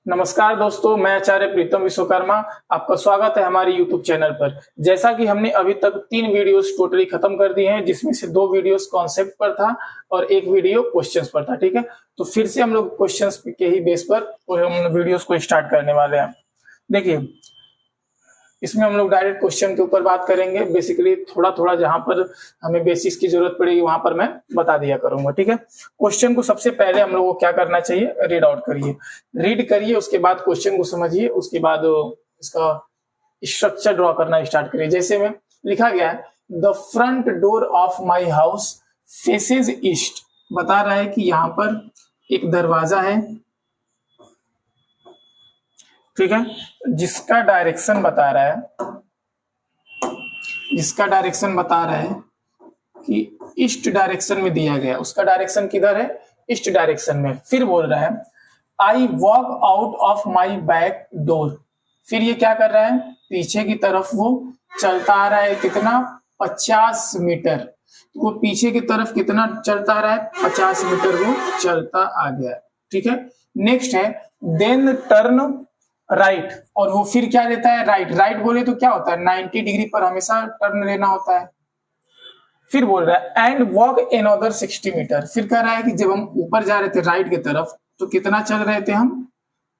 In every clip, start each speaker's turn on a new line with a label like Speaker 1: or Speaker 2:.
Speaker 1: नमस्कार दोस्तों, मैं आचार्य प्रीतम विश्वकर्मा। आपका स्वागत है हमारे YouTube चैनल पर। जैसा कि हमने अभी तक 3 वीडियोस टोटली खत्म कर दिए हैं, जिसमें से 2 वीडियोस कॉन्सेप्ट पर था और 1 वीडियो क्वेश्चंस पर था। ठीक है, तो फिर से हम लोग क्वेश्चंस के ही बेस पर हम वीडियोस को स्टार्ट करने वाले हैं। देखिए, इसमें हम लोग डायरेक्ट क्वेश्चन के ऊपर बात करेंगे। बेसिकली थोड़ा थोड़ा जहां पर हमें बेसिक्स की जरूरत पड़ेगी वहां पर मैं बता दिया करूंगा। ठीक है, क्वेश्चन को सबसे पहले हम लोग को क्या करना चाहिए, रीड आउट करिए, रीड करिए, उसके बाद क्वेश्चन को समझिए, उसके बाद इसका स्ट्रक्चर ड्रॉ करना स्टार्ट करिए। जैसे में लिखा गया है, the front door of my house faces east. बता रहा है कि यहाँ पर एक दरवाजा है, ठीक है, जिसका डायरेक्शन बता रहा है कि ईस्ट डायरेक्शन में दिया गया। उसका डायरेक्शन किधर है? ईस्ट डायरेक्शन में। फिर बोल रहा है, I walk out of my back door. फिर ये क्या कर रहा है? पीछे की तरफ वो चलता आ रहा है। कितना? 50 मीटर। तो वो पीछे की तरफ कितना चलता आ रहा है? 50 मीटर वो चलता आ गया। ठीक है, नेक्स्ट है, देन टर्न राइट। और वो फिर क्या लेता है? राइट। राइट बोले तो क्या होता है? 90 डिग्री पर हमेशा टर्न लेना होता है। फिर बोल रहा है, एंड वॉक अनदर 60 मीटर। फिर कह रहा है कि जब हम ऊपर जा रहे थे राइट की तरफ, तो कितना चल रहे थे हम?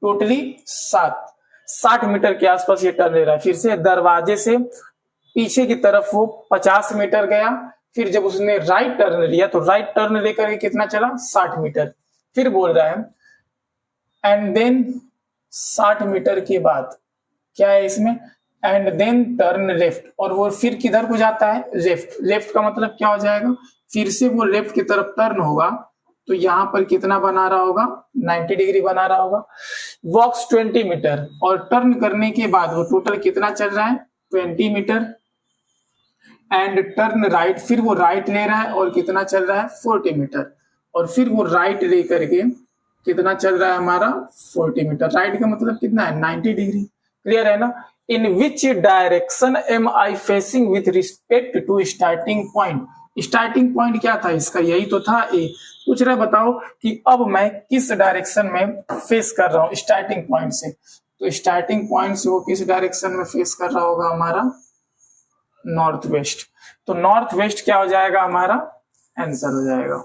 Speaker 1: टोटली 60 मीटर के आसपास ये टर्न ले रहा है। फिर से दरवाजे से पीछे की तरफ वो 50 मीटर गया। फिर जब उसने राइट टर्न लिया तो राइट टर्न लेकर के कितना चला? 60 मीटर। फिर बोल रहा है, एंड देन 60 मीटर के बाद क्या है इसमें? And then turn left. और वो फिर किधर को जाता है? लेफ्ट। लेफ्ट का मतलब क्या हो जाएगा? फिर से वो लेफ्ट की तरफ टर्न होगा, तो यहां पर कितना बना रहा होगा? 90 डिग्री बना रहा होगा। वॉक्स 20 मीटर। और टर्न करने के बाद वो टोटल कितना चल रहा है? 20 मीटर। And turn right. फिर वो राइट ले रहा है और कितना चल रहा है? 40 मीटर। और फिर वो राइट ले करके कितना चल रहा है हमारा? 40 मीटर। राइट का मतलब कितना है? 90 डिग्री। क्लियर है ना? In which direction am I facing with respect to starting point. Starting point क्या था इसका? यही तो था ए। पूछ रहा है, बताओ कि अब मैं किस डायरेक्शन में फेस कर रहा हूं स्टार्टिंग पॉइंट से। तो स्टार्टिंग पॉइंट से वो किस डायरेक्शन में फेस कर रहा होगा हमारा? North west. तो नॉर्थ वेस्ट क्या हो जाएगा हमारा? आंसर हो जाएगा।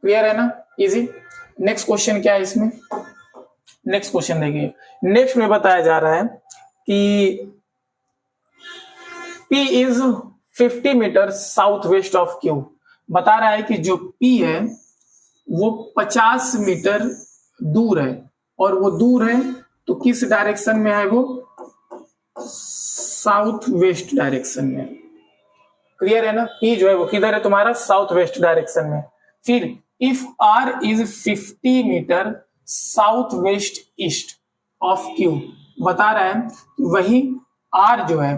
Speaker 1: क्लियर है ना? इजी। नेक्स्ट क्वेश्चन क्या है इसमें? नेक्स्ट क्वेश्चन देखिए, नेक्स्ट में बताया जा रहा है कि P is 50 metre south west of Q। बता रहा है कि जो P है वो 50 मीटर दूर है, और वो दूर है तो किस डायरेक्शन में है वो? साउथ वेस्ट डायरेक्शन में। क्लियर है ना? P जो है वो किधर है तुम्हारा? साउथ वेस्ट डायरेक्शन में। फिर if R is 50 metre south west east of Q। बता रहा है वही R जो है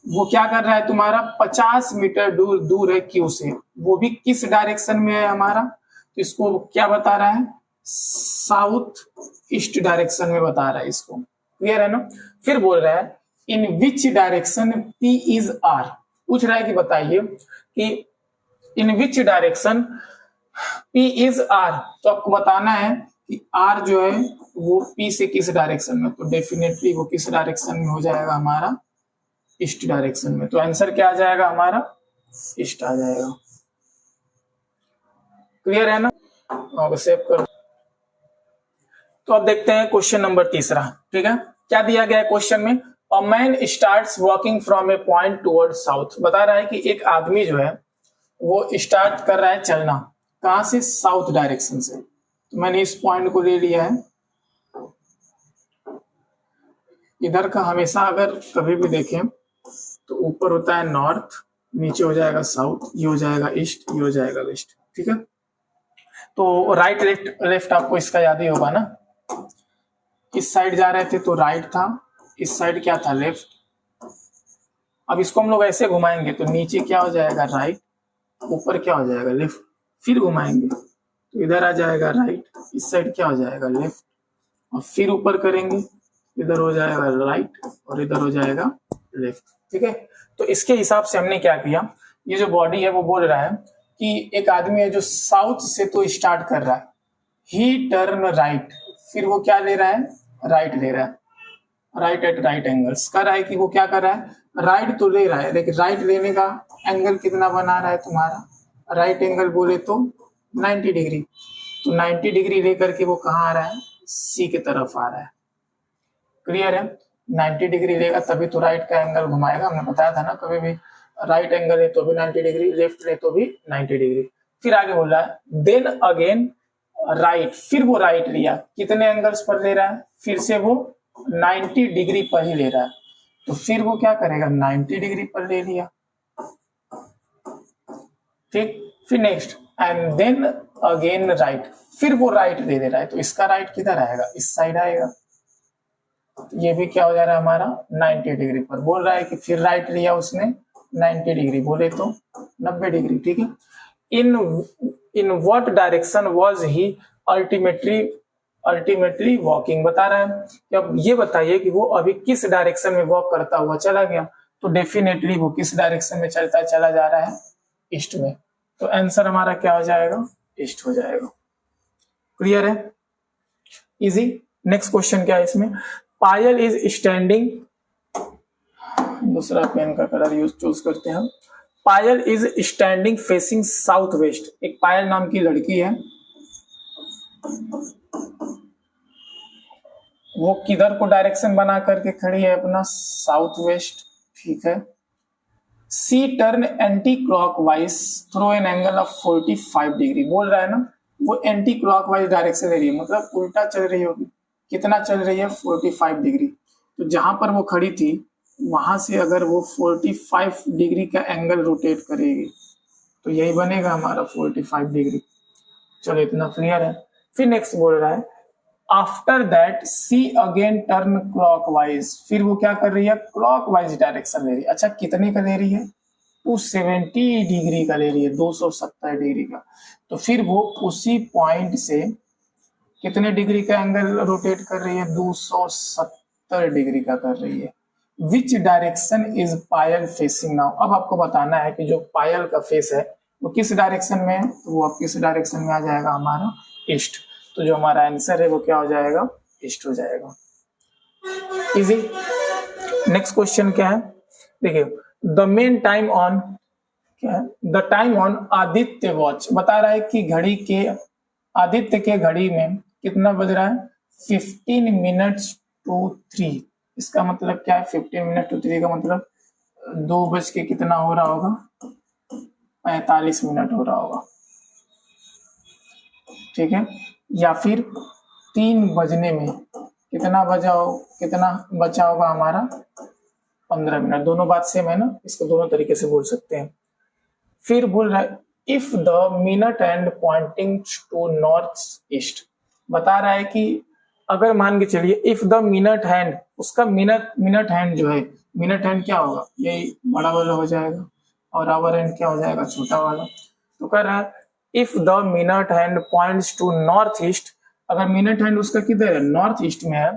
Speaker 1: वो क्या कर रहा है तुम्हारा? 50 मीटर दूर है Q से। वो भी किस डायरेक्शन में है हमारा? तो इसको क्या बता रहा है? साउथ ईस्ट डायरेक्शन में बता रहा है इसको। क्लियर है ना? फिर बोल रहा है, in which direction P is R। पूछ रहा है कि बताइए कि in which direction P is R। तो आपको बताना है कि R जो है वो P से किस डायरेक्शन में। तो डेफिनेटली वो किस डायरेक्शन में हो जाएगा हमारा? ईस्ट डायरेक्शन में। तो आंसर क्या आ जाएगा हमारा? ईस्ट आ जाएगा। क्लियर है ना? सेव करो। तो अब देखते हैं क्वेश्चन नंबर 3। ठीक है, क्या दिया गया है क्वेश्चन में? A man starts walking from A point toward south. बता रहा है कि एक आदमी जो है वो स्टार्ट कर रहा है चलना। कहां से? साउथ डायरेक्शन से। तो मैंने इस पॉइंट को ले लिया है। इधर का हमेशा अगर कभी भी देखें तो ऊपर होता है नॉर्थ, नीचे हो जाएगा साउथ, ये हो जाएगा ईस्ट, ये हो जाएगा वेस्ट। ठीक है, तो राइट लेफ्ट लेफ्ट आपको इसका याद ही होगा ना। इस साइड जा रहे थे तो राइट था, इस साइड क्या था? लेफ्ट। अब इसको हम लोग ऐसे घुमाएंगे तो नीचे क्या हो जाएगा? राइट। ऊपर क्या हो जाएगा? लेफ्ट। फिर घुमाएंगे तो इधर आ जाएगा राइट, इस साइड क्या हो जाएगा? लेफ्ट। और फिर ऊपर करेंगे, इधर हो जाएगा राइट और इधर हो जाएगा लेफ्ट। ठीक है, तो इसके हिसाब से हमने क्या किया, ये जो बॉडी है वो बोल रहा है कि एक आदमी है जो साउथ से तो स्टार्ट कर रहा है, ही टर्न राइट, फिर वो क्या ले रहा है, राइट ले रहा है, राइट एट राइट एंगल्स। कर रहा है कि वो क्या कर रहा है, राइट तो ले रहा है, लेकिन राइट लेने का एंगल कितना बना रहा है तुम्हारा, राइट एंगल बोले तो 90 डिग्री। तो 90 डिग्री लेकर के वो कहाँ आ रहा है, सी की तरफ आ रहा है। क्लियर है, 90 डिग्री लेगा तभी तो राइट का एंगल घुमाएगा। हमने बताया था ना, कभी भी राइट एंगल है तो भी 90 डिग्री, लेफ्ट ले तो भी 90 डिग्री। फिर आगे बोल रहा है देन अगेन राइट, फिर वो राइट लिया, कितने एंगल्स पर ले रहा है, फिर से वो 90 डिग्री पर ही ले रहा है। तो फिर वो क्या करेगा, 90 डिग्री पर ले लिया, ठीक। फिर next and then again right, फिर वो राइट ले ले रहा है, तो इसका राइट किधर आएगा, इस साइड आएगा। ये भी क्या हो जा रहा है हमारा 90 डिग्री पर। बोल रहा है कि फिर राइट लिया उसने 90 डिग्री, बोले तो 90 डिग्री, ठीक है। In what direction was he ultimately walking, बता रहा है कि अब ये बताइए कि वो अभी किस डायरेक्शन में वॉक करता हुआ चला गया। तो डेफिनेटली वो किस डायरेक्शन में चलता चला जा रहा है, ईस्ट में। तो आंसर हमारा क्या हो जाएगा, ईस्ट हो जाएगा। क्लियर है, इजी। नेक्स्ट क्वेश्चन क्या है इसमें, पायल इज स्टैंडिंग, दूसरा पेन का कलर यूज चूज करते हैं। Payal is standing facing south west, एक पायल नाम की लड़की है, वो किधर को डायरेक्शन बना करके खड़ी है, अपना साउथ वेस्ट, ठीक है। She turn anti clockwise through an angle of 45 degree, बोल रहा है ना वो एंटी क्लॉकवाइज डायरेक्शन ले रही है, मतलब उल्टा चल रही होगी। कितना चल रही है, 45 डिग्री। तो जहां पर वो खड़ी थी वहां से अगर वो 45 डिग्री का एंगल रोटेट करेगी तो यही बनेगा हमारा 45 डिग्री। चलो इतना क्लियर है। फिर नेक्स्ट बोल रहा है after that C again turn clockwise, फिर वो क्या कर रही है, क्लॉकवाइज डायरेक्शन ले रही है। अच्छा कितने का ले रही है, 270 डिग्री का ले रही है, 270 डिग्री का। तो फिर वो उसी पॉइंट से कितने डिग्री का एंगल रोटेट कर रही है, 270 डिग्री का कर रही है। विच direction is Payal facing now, अब आपको बताना है कि जो पायल का फेस है वो किस डायरेक्शन में है, तो वो अब किस डायरेक्शन में आ जाएगा हमारा, ईस्ट। तो जो हमारा आंसर है वो क्या हो जाएगा, ईस्ट हो जाएगा। इजी। नेक्स्ट क्वेश्चन क्या है, देखिए द मेन टाइम ऑन, क्या है, the time on Aditya watch, बता रहा है कि घड़ी के, आदित्य के घड़ी में कितना बज रहा है, 15 मिनट्स टू 3। इसका मतलब क्या है, 15 मिनट टू 3 का मतलब 2 बज के कितना हो रहा होगा, 45 मिनट हो रहा होगा, ठीक है। या फिर 3 बजने में कितना बचा होगा हमारा, 15 मिनट। दोनों बात सेम है ना, इसको दोनों तरीके से बोल सकते हैं। फिर बोल रहा है if the minute hand pointing to north east, बता रहा है कि अगर मान के चलिए इफ द मिनट हैंड, उसका मिनट हैंड जो है, मिनट हैंड क्या होगा, यही बड़ा वाला हो जाएगा, और आवर हैंड क्या हो जाएगा, छोटा वाला। तो कह रहा है if the minute hand points to north east, अगर मिनट हैंड उसका किधर है, नॉर्थ ईस्ट में है,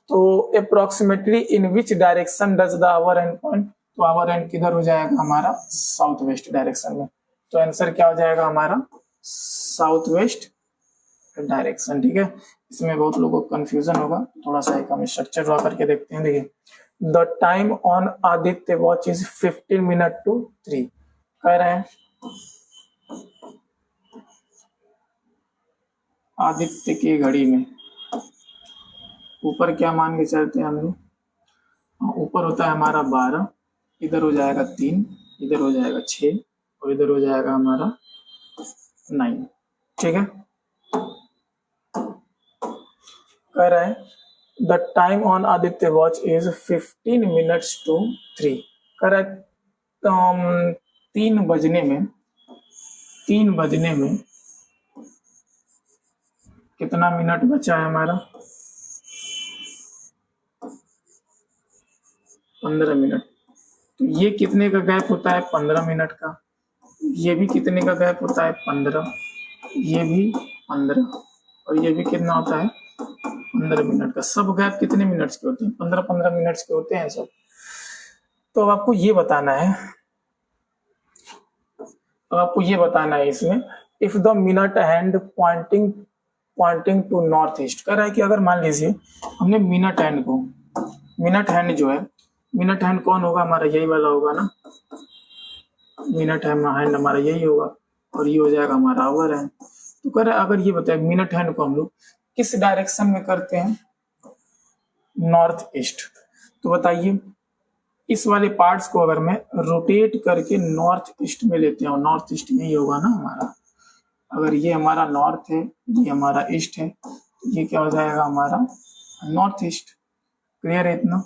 Speaker 1: तो approximately in which direction does the hour hand point, तो आवर हैंड किधर हो जाएगा हमारा, साउथ वेस्ट डायरेक्शन में। तो आंसर क्या हो जाएगा हमारा, साउथ वेस्ट डायरेक्शन, ठीक है। इसमें बहुत लोगों को कंफ्यूजन होगा, थोड़ा सा एक हम स्ट्रक्चर ड्रॉ करके देखते हैं। देखिए the time on Aditya watch is 15 minute to 3, कह रहे हैं आदित्य की घड़ी में, ऊपर क्या मान के चलते हैं हम लोग, ऊपर होता है हमारा 12, इधर हो जाएगा 3, इधर हो जाएगा 6, और इधर हो जाएगा हमारा 9, ठीक है। कह रहा है the time on Aditya watch is 15 minutes to 3, कह रहा है 3 बजने में कितना मिनट बचा है हमारा, 15 मिनट। तो ये कितने का गैप होता है, 15 मिनट का। ये भी कितने का गैप होता है, 15, ये भी 15, और ये भी कितना होता है, 15 मिनट का। सब गैप कितने मिनट्स के होते हैं, 15-15 मिनट्स के होते हैं सब। तो अब आपको ये बताना है, इसमें if the minute hand pointing pointing to north east. कह रहा है कि अगर मान लीजिए हमने मिनट हैंड को, मिनट हैंड जो है, मिनट हैंड कौन होगा हमारा, यही वाला होगा ना, मिनट हैंड हमारा यही होगा और ये हो जाएगा हमारा आवर हैंड। तो कह रहा है अगर ये बताए मिनट हैंड को हम लोग किस डायरेक्शन में करते हैं, नॉर्थ ईस्ट, तो बताइए इस वाले पार्ट्स को अगर मैं रोटेट करके नॉर्थ ईस्ट में लेते हैं, नॉर्थ ईस्ट यही होगा ना हमारा, अगर ये हमारा नॉर्थ है, ये हमारा ईस्ट है, तो ये क्या हो जाएगा हमारा नॉर्थ ईस्ट। क्लियर है इतना?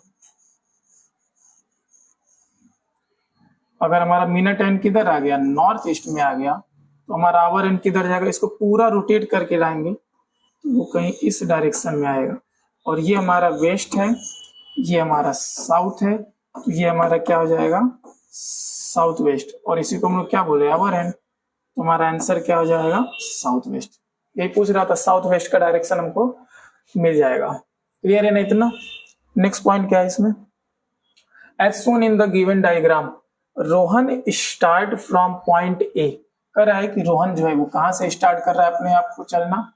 Speaker 1: अगर हमारा मिनट हैंड किधर आ गया, नॉर्थ ईस्ट में आ गया, तो हमारा आवर हैंड किधर जाएगा, इसको पूरा रोटेट करके लाएंगे तो वो कहीं इस डायरेक्शन में आएगा। और ये हमारा वेस्ट है, ये हमारा साउथ है, तो ये हमारा क्या हो जाएगा साउथ वेस्ट, और इसी को हम लोग क्या बोले आवर हैंड। तो हमारा आंसर क्या हो जाएगा साउथ वेस्ट। यही पूछ रहा था, साउथ वेस्ट का डायरेक्शन हमको मिल जाएगा। क्लियर है ना इतना? नेक्स्ट पॉइंट क्या है इसमें, as shown in the given diagram Rohan start from point A. कह रहा है कि रोहन जो है वो कहां से स्टार्ट कर रहा है अपने आप को चलना,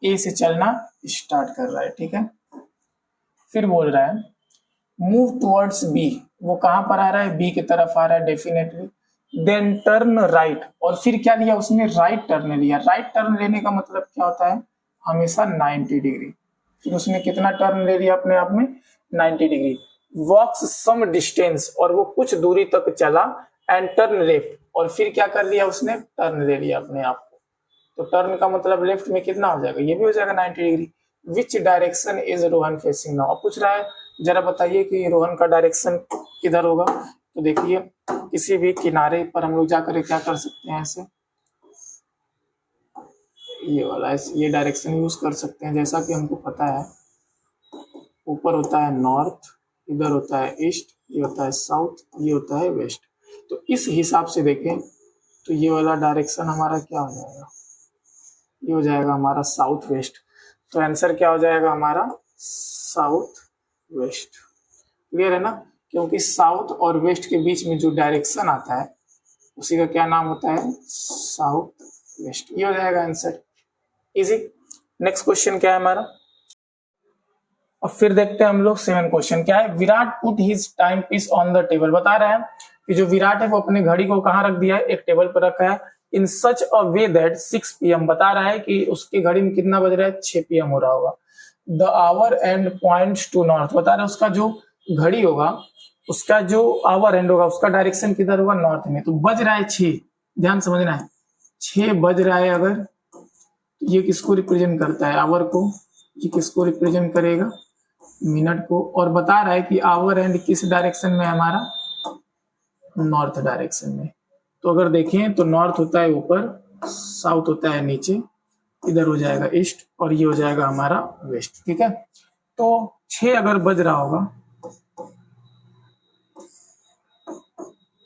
Speaker 1: ए से चलना स्टार्ट कर रहा है, ठीक है। फिर बोल रहा है मूव टुवर्ड्स बी, वो कहां पर आ रहा है, बी की तरफ आ रहा है डेफिनेटली। देन टर्न राइट, और फिर क्या लिया उसने, राइट टर्न लिया। राइट टर्न लेने का मतलब क्या होता है, हमेशा 90 डिग्री। फिर उसने कितना टर्न ले लिया अपने आप में, 90 डिग्री। वॉक्स सम डिस्टेंस, और वो कुछ दूरी तक चला, एंड टर्न लेफ्ट, और फिर क्या कर लिया उसने, टर्न ले लिया अपने आप को। तो टर्न का मतलब लेफ्ट में कितना हो जाएगा, ये भी हो जाएगा 90 degree. Which direction is Rohan facing now, पूछ रहा है जरा बताइए कि रोहन का डायरेक्शन किधर होगा। तो देखिए किसी भी किनारे पर हम लोग जाकर क्या कर सकते हैं, ऐसे ये वाला ये डायरेक्शन यूज कर सकते हैं। जैसा कि हमको पता है ऊपर होता है नॉर्थ, इधर होता है ईस्ट, ये होता है साउथ, ये होता है वेस्ट। तो इस हिसाब से देखें तो ये वाला डायरेक्शन हमारा क्या हो जाएगा, ये हो जाएगा हमारा साउथ वेस्ट। तो आंसर क्या हो जाएगा हमारा साउथ वेस्ट। क्लियर है ना? क्योंकि साउथ और वेस्ट के बीच में जो डायरेक्शन आता है उसी का क्या नाम होता है, साउथ वेस्ट। ये हो जाएगा आंसर, इजी। नेक्स्ट क्वेश्चन क्या है हमारा, और फिर देखते हैं हम लोग 7 क्वेश्चन क्या है। Virat put his timepiece on the table, बता रहा है कि जो विराट है वो अपनी घड़ी को कहाँ रख दिया है, एक टेबल पर रखा है। इन सच अ वे दैट 6 PM, बता रहा है कि उसकी घड़ी में कितना बज रहा है, 6 PM हो रहा होगा। The hour hand points to north, बता रहा है उसका जो घड़ी होगा, उसका जो आवर एंड होगा, उसका डायरेक्शन किधर होगा, नॉर्थ में। तो बज रहा है 6, ध्यान समझना है, 6 बज रहा है अगर, तो ये किसको रिप्रेजेंट करता है, आवर को। ये किसको रिप्रेजेंट करेगा, मिनट को। और बता रहा है कि आवर एंड किस डायरेक्शन में है हमारा, नॉर्थ डायरेक्शन में। तो अगर देखें तो नॉर्थ होता है ऊपर, साउथ होता है नीचे, इधर हो जाएगा ईस्ट, और ये हो जाएगा हमारा वेस्ट, ठीक है। तो 6 अगर बज रहा होगा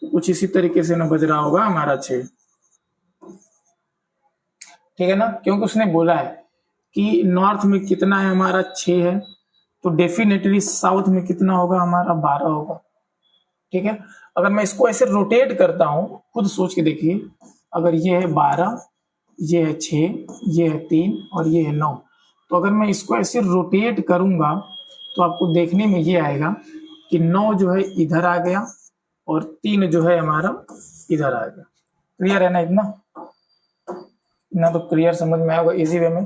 Speaker 1: तो कुछ इसी तरीके से ना बज रहा होगा हमारा 6, ठीक है ना। क्योंकि उसने बोला है कि नॉर्थ में कितना है हमारा, 6 है, तो डेफिनेटली साउथ में कितना होगा हमारा, 12 होगा, ठीक है। अगर मैं इसको ऐसे रोटेट करता हूं, खुद सोच के देखिए, अगर ये है 12, ये है 6, ये है 3 और ये है 9, तो अगर मैं इसको ऐसे रोटेट करूंगा तो आपको देखने में ये आएगा कि 9 जो है इधर आ गया और 3 जो है हमारा इधर आ गया। क्लियर है ना इतना? इतना तो क्लियर समझ में आएगा इजी वे में।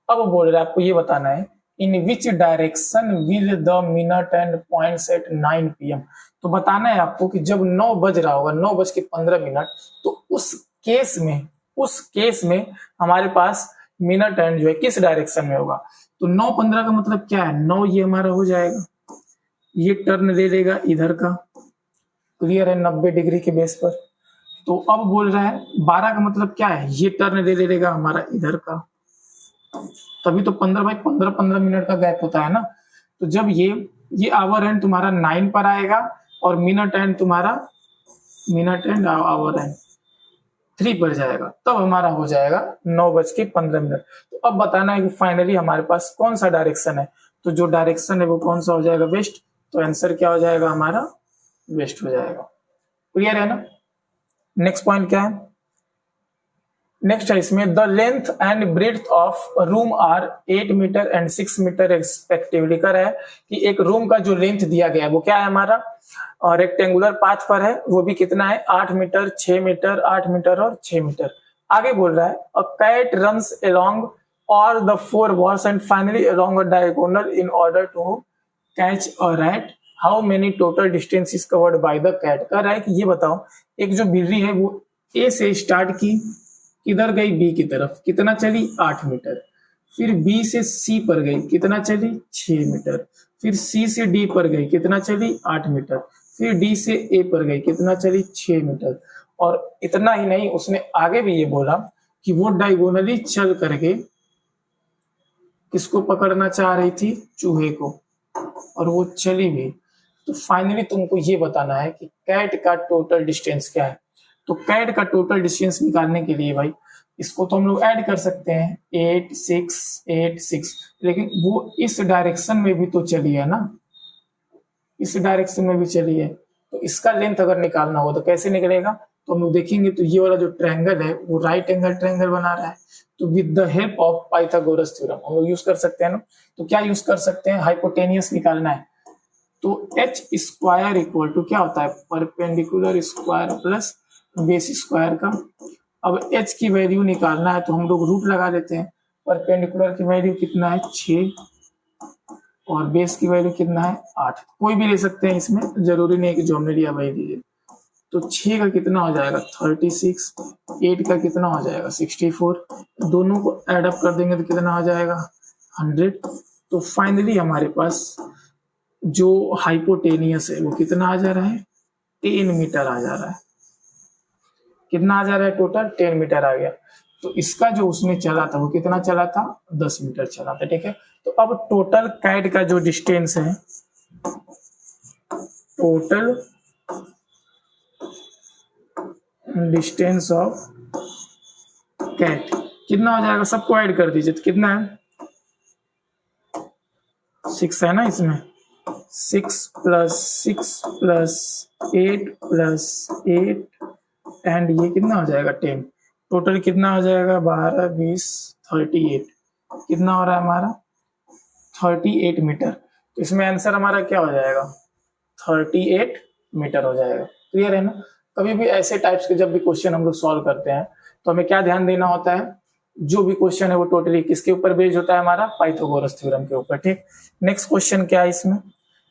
Speaker 1: अब बोल रहा है आपको ये बताना है in which direction will the minute hand points at 9 PM। तो बताना है आपको कि जब 9 बज रहा होगा, 9:15, तो उस केस में हमारे पास मिनट एंड जो है किस डायरेक्शन में होगा। तो 9:15 का मतलब क्या है, 9 ये हमारा हो जाएगा, ये टर्न ले लेगा इधर का। क्लियर है, 90 डिग्री के बेस पर। तो अब बोल रहा है 12 का मतलब क्या है, ये टर्न ले लेगा हमारा इधर का। तभी तो 15 मिनट का गैप होता है ना। तो जब ये आवर एंड तुम्हारा 9 पर आएगा और मिनट एंड आवर एंड 3 पर जाएगा, तब हमारा हो जाएगा 9:15। तो अब बताना है कि फाइनली हमारे पास कौन सा डायरेक्शन है। तो जो डायरेक्शन है वो कौन सा हो जाएगा, वेस्ट। तो आंसर क्या हो जाएगा हमारा, वेस्ट हो जाएगा। क्लियर है ना? नेक्स्ट पॉइंट क्या है, नेक्स्ट है इसमें, the length and breadth of room are 8 metre and 6 metre respectively. कर है कि एक रूम का जो लेंथ दिया गया है वो क्या है हमारा, और रेक्टेंगुलर पाथ पर है, वो भी कितना है 8 मीटर, 6 मीटर, 8 मीटर और 6 मीटर। आगे बोल रहा है, a cat runs along all the four walls and finally along a diagonal in order to catch a rat. How many total distance is covered by the cat? कह रहा है कि ये बताओ, एक जो बिल्ली है वो ए से स्टार्ट की, किधर गई बी की तरफ, कितना चली 8 मीटर, फिर बी से सी पर गई, कितना चली 6 मीटर, फिर सी से डी पर गई, कितना चली 8 मीटर, फिर डी से ए पर गई, कितना चली 6 मीटर। और इतना ही नहीं, उसने आगे भी ये बोला कि वो डायगोनली चल करके किसको पकड़ना चाह रही थी, चूहे को, और वो चली भी। तो फाइनली तुमको ये बताना है कि कैट का टोटल डिस्टेंस क्या है। तो कैट का टोटल डिस्टेंस निकालने के लिए भाई इसको तो हम लोग ऐड कर सकते हैं, 8 6 8 6, लेकिन वो इस डायरेक्शन में भी तो चली है ना, इस डायरेक्शन में भी चली है। तो इसका लेंथ अगर निकालना हो तो कैसे निकलेगा, तो हम लोग देखेंगे तो ये वाला जो ट्रायंगल है वो राइट एंगल ट्रायंगल बना रहा है। तो with the help of Pythagoras theorem हम लोग यूज कर सकते हैं ना। तो क्या यूज कर सकते हैं, हाइपोटेनियस निकालना है तो एच स्क्वायर इक्वल टू क्या होता है, perpendicular square plus base square का। अब एच की वैल्यू निकालना है तो हम लोग रूट लगा लेते हैं। परपेंडिकुलर की वैल्यू कितना है 6 और बेस की वैल्यू कितना है 8, कोई भी ले सकते हैं, इसमें जरूरी नहीं है कि जो हमने लिया वही लीजिए। तो 6 का कितना हो जाएगा 36, 8 का कितना हो जाएगा 64, दोनों को ऐड अप कर देंगे तो कितना हो जाएगा 100। तो फाइनली हमारे पास जो हाइपोटेनियस है वो कितना आ जा रहा है 10 मीटर आ जा रहा है। कितना आ जा रहा है टोटल 10 मीटर आ गया। तो इसका जो उसमें चला था वो कितना चला था 10 मीटर चला था, ठीक है। तो अब टोटल कैट का जो डिस्टेंस है, टोटल डिस्टेंस ऑफ कैट कितना हो जाएगा, सबको ऐड कर दीजिए। तो कितना है 6 है ना, इसमें 6 प्लस 6 प्लस 8 प्लस 8 एंड ये कितना हो जाएगा 10। टोटल कितना हो जाएगा 12 20 38, कितना हो रहा है हमारा 38 मीटर। तो इसमें आंसर हमारा क्या हो जाएगा 38 मीटर हो जाएगा। क्लियर है ना। कभी भी ऐसे टाइप्स के जब भी क्वेश्चन हम लोग सॉल्व करते हैं तो हमें क्या ध्यान देना होता है, जो भी क्वेश्चन है वो टोटली किसके ऊपर बेस्ड होता है, हमारा पाइथागोरस थ्योरम के ऊपर, ठीक। नेक्स्ट क्वेश्चन क्या है इसमें,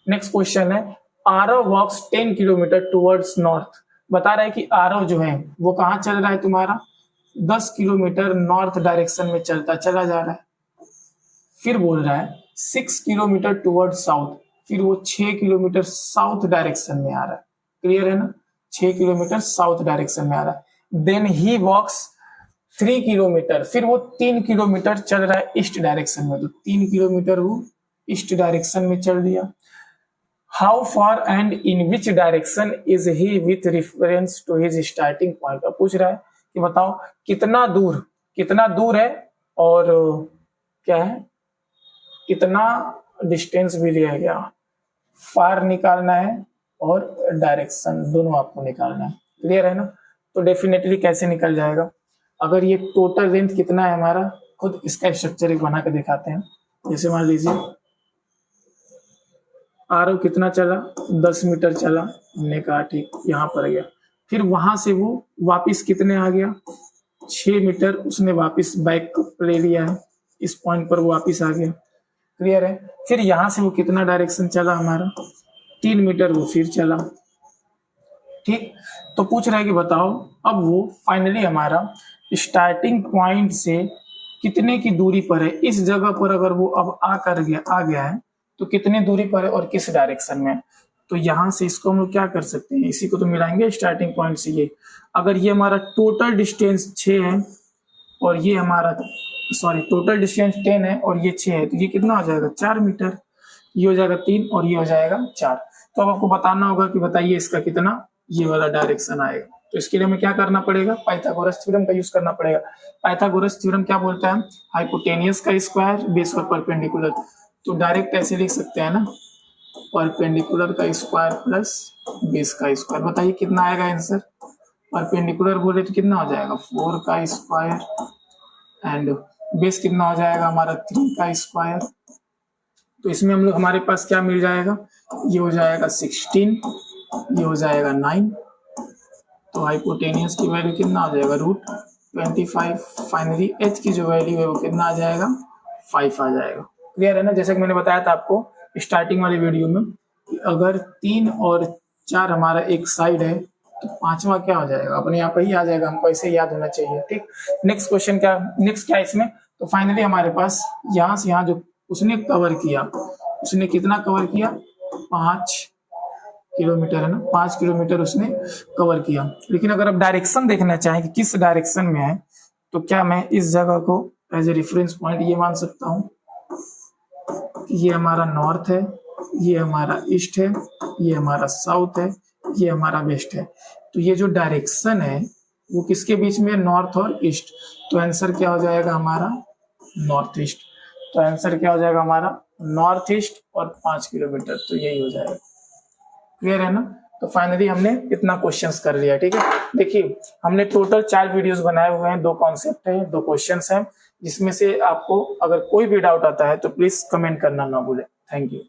Speaker 1: नेक्स्ट क्वेश्चन है आरव वॉक्स 10 किलोमीटर टुवर्ड्स नॉर्थ। बता रहा है कि आरव जो है वो कहाँ चल रहा है तुम्हारा 10 किलोमीटर नॉर्थ डायरेक्शन में चलता चला जा रहा है। फिर बोल रहा है 6 किलोमीटर टुवर्ड साउथ, फिर वो 6 किलोमीटर साउथ डायरेक्शन में आ रहा है। क्लियर है ना, 6 किलोमीटर साउथ डायरेक्शन में आ रहा है। देन ही वॉक्स 3 किलोमीटर, फिर वो 3 किलोमीटर चल रहा है ईस्ट डायरेक्शन में। तो 3 किलोमीटर वो ईस्ट डायरेक्शन में चल दिया। How far and in which direction is he with reference to his starting point. अब पूछ रहा है कि बताओ कितना दूर है और क्या है कितना डिस्टेंस भी लिया गया। फार निकालना है और डायरेक्शन दोनों आपको निकालना है। क्लियर है ना। तो डेफिनेटली कैसे निकल जाएगा, अगर ये टोटल लेंथ कितना है हमारा, खुद इसका स्ट्रक्चर एक बना के दिखाते हैं। जैसे मान लीजिए आरओ कितना चला 10 मीटर चला, हमने कहा ठीक यहाँ पर गया, फिर वहां से वो वापिस कितने आ गया 6 मीटर, उसने वापिस बैक ले लिया है, इस पॉइंट पर वो वापिस आ गया। क्लियर है। फिर यहां से वो कितना डायरेक्शन चला हमारा 3 मीटर वो फिर चला, ठीक। तो पूछ रहा है कि बताओ अब वो फाइनली हमारा स्टार्टिंग पॉइंट से कितने की दूरी पर है, इस जगह पर अगर वो अब आ गया है तो कितनी दूरी पर है और किस डायरेक्शन में। तो यहां से इसको हम लोग क्या कर सकते हैं, इसी को तो मिलाएंगे स्टार्टिंग पॉइंट से। ये अगर ये हमारा टोटल डिस्टेंस 6 है और ये हमारा टोटल डिस्टेंस 10 है और ये 6 है, तो ये कितना हो जाएगा 4 मीटर, ये हो जाएगा 3 और ये हो जाएगा 4। तो अब आपको बताना होगा कि बताइए इसका कितना ये वाला डायरेक्शन आएगा। तो इसके लिए हमें क्या करना पड़ेगा, पाइथागोरस थ्योरम का यूज करना पड़ेगा। पाइथागोरस थ्योरम क्या बोलता है, हाइपोटेनियस का स्क्वायर बेस और परपेंडिकुलर। तो डायरेक्ट ऐसे लिख सकते हैं ना, परपेंडिकुलर का स्क्वायर प्लस बेस का स्क्वायर। बताइए कितना आएगा आंसर, परपेंडिकुलर बोले तो कितना हो जाएगा 4 का स्क्वायर एंड बेस कितना हो जाएगा हमारा 3 का स्क्वायर। तो इसमें हम लोग हमारे पास क्या मिल जाएगा, ये हो जाएगा 16, ये हो जाएगा 9। तो हाइपोटेनियस की वैल्यू कितना हो जाएगा √25। फाइनली एच की जो वैल्यू है वो कितना आ जाएगा 5 आ जाएगा। क्लियर है ना। जैसे कि मैंने बताया था आपको स्टार्टिंग वाली वीडियो में कि अगर 3 और 4 हमारा एक साइड है तो 5वां क्या हो जाएगा, अपने यहाँ पे ही आ जाएगा, हमको ऐसे याद होना चाहिए। ठीक, नेक्स्ट क्वेश्चन क्या, नेक्स्ट क्या है इसमें, तो फाइनली हमारे पास यहाँ से यहाँ जो उसने कवर किया, उसने कितना कवर किया 5 किलोमीटर है ना, 5 किलोमीटर उसने कवर किया। लेकिन अगर आप डायरेक्शन देखना चाहें कि किस डायरेक्शन में है, तो क्या मैं इस जगह को एज ए रेफरेंस पॉइंट ये मान सकता हूँ कि ये हमारा नॉर्थ है, ये हमारा ईस्ट है, ये हमारा साउथ है, ये हमारा वेस्ट है। तो ये जो डायरेक्शन है वो किसके बीच में है, नॉर्थ और ईस्ट। तो आंसर क्या हो जाएगा हमारा नॉर्थ ईस्ट। तो आंसर क्या हो जाएगा हमारा नॉर्थ ईस्ट और 5 किलोमीटर, तो यही हो जाएगा। क्लियर है ना। तो फाइनली हमने इतना क्वेश्चंस कर लिया। ठीक है, देखिए हमने टोटल 4 वीडियोस बनाए हुए हैं, 2 कॉन्सेप्ट है, 2 क्वेश्चंस हैं, जिसमें से आपको अगर कोई भी डाउट आता है तो प्लीज कमेंट करना ना भूलें। Thank you.